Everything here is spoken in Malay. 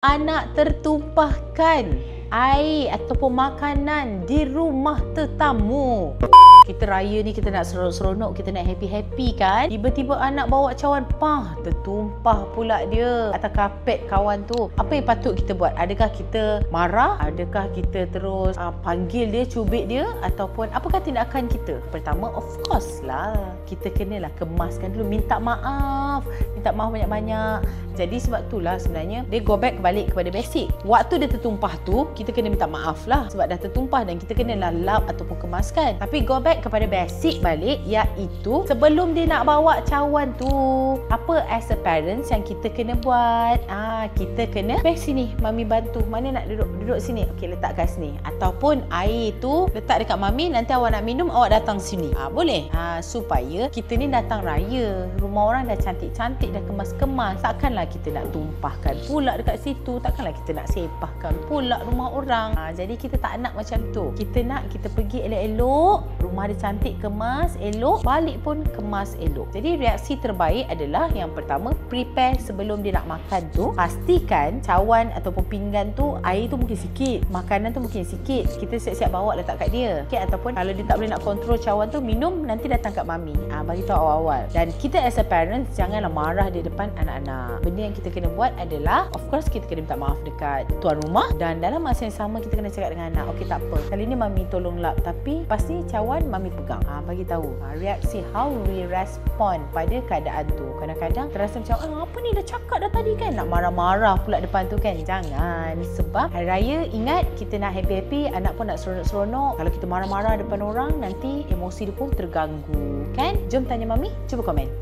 Anak tertumpahkan air ataupun makanan di rumah tetamu. Kita raya ni kita nak seronok-seronok, kita nak happy-happy kan. Tiba-tiba anak bawa cawan, tertumpah pula dia atas kapet kawan tu. Apa yang patut kita buat? Adakah kita marah? Adakah kita terus panggil dia, cubit dia? Ataupun apakah tindakan kita? Pertama, of course lah, kita kenalah kemaskan dulu, minta maaf banyak-banyak. Jadi sebab itulah sebenarnya dia go back balik kepada basic. Waktu dia tertumpah tu, kita kena minta maaf lah sebab dah tertumpah dan kita kenalah lap ataupun kemaskan. Tapi go back kepada basic balik, iaitu sebelum dia nak bawa cawan tu, apa as a parents yang kita kena buat? Kita kena back sini, mami bantu. Mana nak duduk sini? Okey, letak kat sini. Ataupun air tu letak dekat mami, nanti awak nak minum awak datang sini. Boleh? Supaya kita ni datang raya, rumah orang dah cantik-cantik, dah kemas-kemas. Takkanlah kita nak tumpahkan pula dekat situ, takkanlah kita nak sepahkan pula rumah orang. Jadi kita tak nak macam tu. Kita nak kita pergi elok-elok, rumah dia cantik, kemas elok, balik pun kemas elok. Jadi reaksi terbaik adalah yang pertama, prepare sebelum dia nak makan tu. Pastikan cawan ataupun pinggan tu, air tu mungkin sikit, makanan tu mungkin sikit, kita siap-siap bawa letak kat dia. Okay, ataupun kalau dia tak boleh nak kontrol cawan tu, minum nanti datang kat mami. Bagi tahu awal-awal. Dan kita as a parents janganlah marah di depan anak-anak. Benda yang kita kena buat adalah, of course kita kena minta maaf dekat tuan rumah, dan dalam masa yang sama kita kena cakap dengan anak, okey tak apa, kali ni mami tolong lap, tapi pas ni cawan mami pegang. Bagi tahu reaksi, how we respond pada keadaan tu. Kadang-kadang terasa macam apa ni dah cakap dah tadi kan, nak marah-marah pula depan tu kan. Jangan, sebab hari raya ingat kita nak happy-happy, anak pun nak seronok-seronok. Kalau kita marah-marah depan orang, nanti emosi dia pun terganggu kan. Jom tanya mami, cuba komen.